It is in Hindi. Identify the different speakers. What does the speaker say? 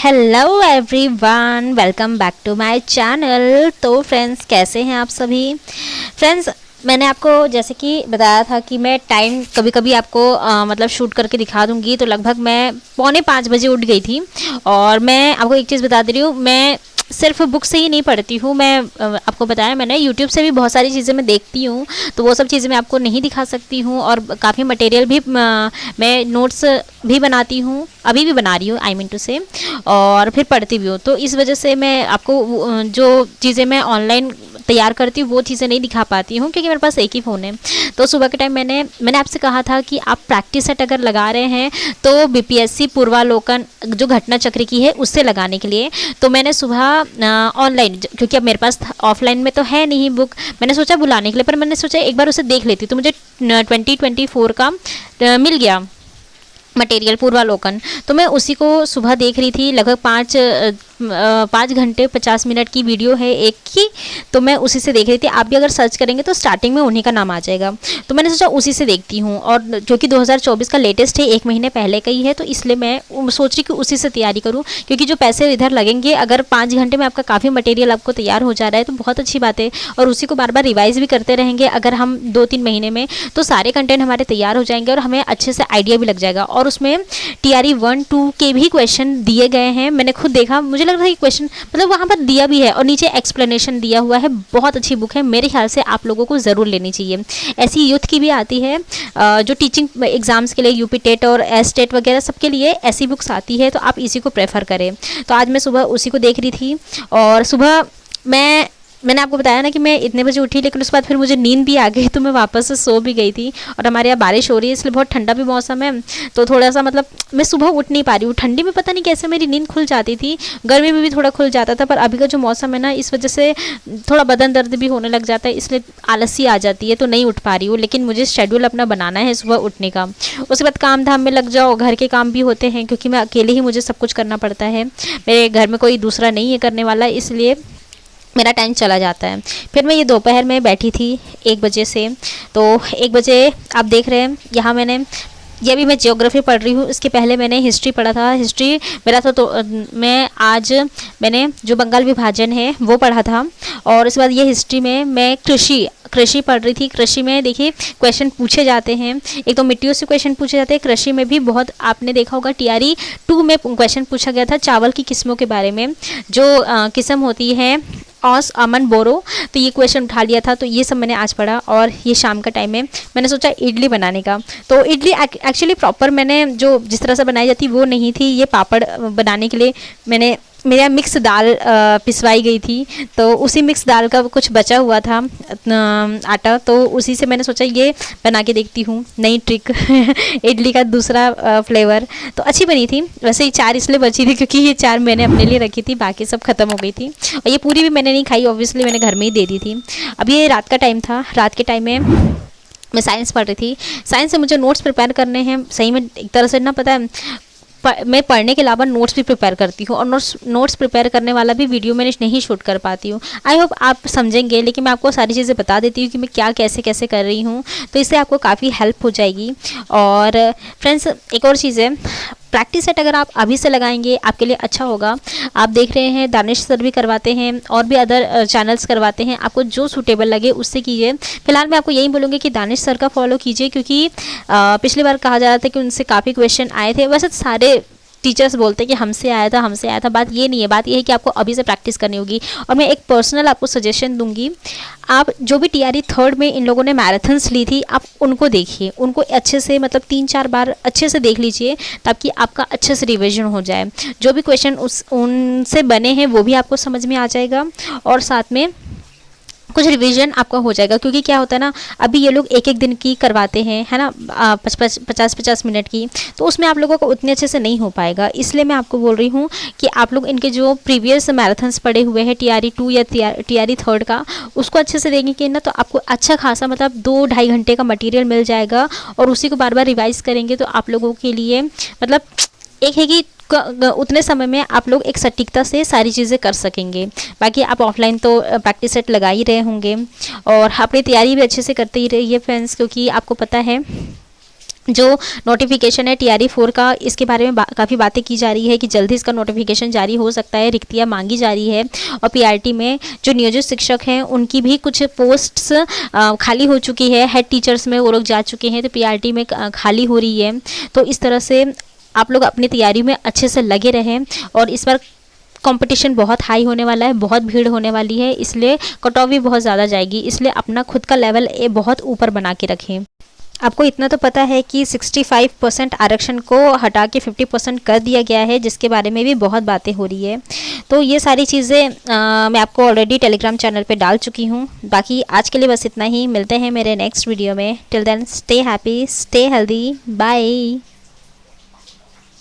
Speaker 1: Hello everyone, welcome back to my channel. तो फ्रेंड्स, कैसे हैं आप सभी। फ्रेंड्स, मैंने आपको जैसे कि बताया था कि मैं टाइम कभी कभी आपको मतलब शूट करके दिखा दूंगी। तो लगभग मैं 4:45 बजे उठ गई थी। और मैं आपको एक चीज़ बता दे रही हूँ, मैं सिर्फ बुक से ही नहीं पढ़ती हूँ। मैं आपको बताया मैंने, यूट्यूब से भी बहुत सारी चीज़ें मैं देखती हूँ। तो वो सब चीज़ें मैं आपको नहीं दिखा सकती हूँ। और काफ़ी मटेरियल भी मैं नोट्स भी बनाती हूँ, अभी भी बना रही हूँ, आई मीन टू से। और फिर पढ़ती भी हूँ। तो इस वजह से मैं आपको जो चीज़ें मैं ऑनलाइन तैयार करती हूँ वो चीज़ें नहीं दिखा पाती हूँ, क्योंकि मेरे पास एक ही फ़ोन है। तो सुबह के टाइम मैंने आपसे कहा था कि आप प्रैक्टिस सेट अगर लगा रहे हैं तो बीपीएससी पूर्वालोकन जो घटना चक्र की है उससे लगाने के लिए। तो मैंने सुबह ऑनलाइन, क्योंकि अब मेरे पास ऑफलाइन में तो है नहीं बुक, मैंने सोचा बुलाने के लिए, पर मैंने सोचा एक बार उसे देख लेती। तो मुझे 2024 का मिल गया मटेरियल पूर्वालोकन। तो मैं उसी को सुबह देख रही थी। लगभग 5 घंटे 50 मिनट की वीडियो है एक की। तो मैं उसी से देख रही थी। आप भी अगर सर्च करेंगे तो स्टार्टिंग में उन्हीं का नाम आ जाएगा। तो मैंने सोचा उसी से देखती हूँ। और क्योंकि 2024 का लेटेस्ट है, 1 महीने पहले का ही है, तो इसलिए मैं सोच रही कि उसी से तैयारी करूँ। क्योंकि जो पैसे इधर लगेंगे, अगर 5 घंटे में आपका काफ़ी मटेरियल आपको तैयार हो जा रहा है तो बहुत अच्छी बात है। और उसी को बार बार रिवाइज भी करते रहेंगे अगर हम 2-3 महीने में, तो सारे कंटेंट हमारे तैयार हो जाएंगे और हमें अच्छे से आइडिया भी लग जाएगा। और उसमें टीआरई 1-2 के भी क्वेश्चन दिए गए हैं। मैंने खुद देखा, मुझे लग रहा है कि क्वेश्चन मतलब वहाँ पर दिया भी है और नीचे एक्सप्लेनेशन दिया हुआ है। बहुत अच्छी बुक है, मेरे ख्याल से आप लोगों को ज़रूर लेनी चाहिए। ऐसी यूथ की भी आती है जो टीचिंग एग्जाम्स के लिए, यूपी टेट और एस टेट वगैरह सबके लिए ऐसी बुक्स आती है। तो आप इसी को प्रेफर करें। तो आज मैं सुबह उसी को देख रही थी। और सुबह मैंने आपको बताया ना कि मैं इतने बजे उठी, लेकिन उसके बाद फिर मुझे नींद भी आ गई, तो मैं वापस से सो भी गई थी। और हमारे यहाँ बारिश हो रही है, इसलिए बहुत ठंडा भी मौसम है। तो थोड़ा सा मतलब मैं सुबह उठ नहीं पा रही हूँ। ठंडी में पता नहीं कैसे मेरी नींद खुल जाती थी, गर्मी में भी थोड़ा खुल जाता था। पर अभी का जो मौसम है ना, इस वजह से थोड़ा बदन दर्द भी होने लग जाता है, इसलिए आलसी आ जाती है, तो नहीं उठ पा रही हूँ। लेकिन मुझे शेड्यूल अपना बनाना है सुबह उठने का। उसके बाद काम धाम में लग जाओ, घर के काम भी होते हैं, क्योंकि मैं अकेले ही मुझे सब कुछ करना पड़ता है। मेरे घर में कोई दूसरा नहीं है करने वाला, इसलिए मेरा टाइम चला जाता है। फिर मैं ये दोपहर में बैठी थी 1 बजे से। तो 1 बजे आप देख रहे हैं यहाँ ये भी मैं ज्योग्राफी पढ़ रही हूँ। इसके पहले मैंने हिस्ट्री पढ़ा था। हिस्ट्री मेरा मैंने जो बंगाल विभाजन है वो पढ़ा था। और इसके बाद ये हिस्ट्री में मैं कृषि पढ़ रही थी। कृषि में देखिए क्वेश्चन पूछे जाते हैं, एक तो मिट्टियों से क्वेश्चन पूछे जाते हैं। कृषि में भी बहुत, आपने देखा होगा टीआरई 2 में क्वेश्चन पूछा गया था चावल की किस्मों के बारे में, जो किस्म होती है ऑस अमन बोरो। तो ये क्वेश्चन उठा लिया था। तो ये सब मैंने आज पढ़ा। और ये शाम का टाइम है, मैंने सोचा इडली बनाने का। तो इडली एक्चुअली प्रॉपर मैंने जो जिस तरह से बनाई जाती वो नहीं थी। ये पापड़ बनाने के लिए मेरे यहाँ मिक्स दाल पिसवाई गई थी। तो उसी मिक्स दाल का कुछ बचा हुआ था आटा, तो उसी से मैंने सोचा ये बना के देखती हूँ, नई ट्रिक इडली का दूसरा फ्लेवर। तो अच्छी बनी थी। वैसे ये 4 इसलिए बची थी क्योंकि ये 4 मैंने अपने लिए रखी थी, बाकी सब खत्म हो गई थी। और ये पूरी भी मैंने नहीं खाई, ऑब्वियसली मैंने घर में ही दे दी थी। अब ये रात का टाइम था। रात के टाइम में मैं साइंस पढ़ रही थी। साइंस से मुझे नोट्स प्रिपेयर करने हैं। सही में एक तरह से ना, पता है, मैं पढ़ने के अलावा नोट्स भी प्रिपेयर करती हूँ। और नोट्स प्रिपेयर करने वाला भी वीडियो में नहीं शूट कर पाती हूँ। आई होप आप समझेंगे, लेकिन मैं आपको सारी चीज़ें बता देती हूँ कि मैं क्या कैसे कैसे कर रही हूँ। तो इससे आपको काफ़ी हेल्प हो जाएगी। और फ्रेंड्स, एक और चीज़ है, प्रैक्टिस सेट अगर आप अभी से लगाएंगे आपके लिए अच्छा होगा। आप देख रहे हैं दानिश सर भी करवाते हैं और भी अदर चैनल्स करवाते हैं। आपको जो सूटेबल लगे उससे कीजिए। फिलहाल मैं आपको यही बोलूँगी कि दानिश सर का फॉलो कीजिए, क्योंकि पिछली बार कहा जा रहा था कि उनसे काफ़ी क्वेश्चन आए थे। वैसे सारे टीचर्स बोलते हैं कि हमसे आया था। बात ये नहीं है, बात ये है कि आपको अभी से प्रैक्टिस करनी होगी। और मैं एक पर्सनल आपको सजेशन दूंगी, आप जो भी टीआरई 3rd में इन लोगों ने मैराथन्स ली थी, आप उनको देखिए, उनको अच्छे से मतलब 3-4 बार अच्छे से देख लीजिए, ताकि आपका अच्छे से रिविजन हो जाए। जो भी क्वेश्चन उनसे बने हैं वो भी आपको समझ में आ जाएगा, और साथ में कुछ रिवीजन आपका हो जाएगा। क्योंकि क्या होता है ना, अभी ये लोग 1-1 दिन की करवाते हैं, है ना, 50-50 मिनट की। तो उसमें आप लोगों को उतने अच्छे से नहीं हो पाएगा। इसलिए मैं आपको बोल रही हूँ कि आप लोग इनके जो प्रीवियस मैराथन्स पड़े हुए हैं टीआरई 2 या टीआरई 3rd का, उसको अच्छे से देंगे ना, तो आपको अच्छा खासा मतलब 2-2.5 घंटे का मटीरियल मिल जाएगा। और उसी को बार बार रिवाइज करेंगे तो आप लोगों के लिए मतलब एक है कि उतने समय में आप लोग एक सटीकता से सारी चीज़ें कर सकेंगे। बाकी आप ऑफलाइन तो प्रैक्टिस सेट लगा ही रहे होंगे और अपनी तैयारी भी अच्छे से करते ही रहिए फ्रेंड्स, क्योंकि आपको पता है जो नोटिफिकेशन है TRE-4 का, इसके बारे में काफ़ी बातें की जा रही है कि जल्दी इसका नोटिफिकेशन जारी हो सकता है, रिक्तियाँ मांगी जा रही है। और PRT में जो नियोजित शिक्षक हैं उनकी भी कुछ पोस्ट्स खाली हो चुकी है, हेड टीचर्स में वो लोग जा चुके हैं, तो PRT में खाली हो रही है। तो इस तरह से आप लोग अपनी तैयारी में अच्छे से लगे रहें। और इस बार कंपटीशन बहुत हाई होने वाला है, बहुत भीड़ होने वाली है, इसलिए कट ऑफ भी बहुत ज़्यादा जाएगी, इसलिए अपना खुद का लेवल बहुत ऊपर बना के रखें। आपको इतना तो पता है कि 65% आरक्षण को हटा के 50% कर दिया गया है, जिसके बारे में भी बहुत बातें हो रही है। तो ये सारी चीज़ें मैं आपको ऑलरेडी टेलीग्राम चैनल पे डाल चुकी हूँ। बाकी आज के लिए बस इतना ही, मिलते हैं मेरे नेक्स्ट वीडियो में। Till then stay happy, stay healthy, bye.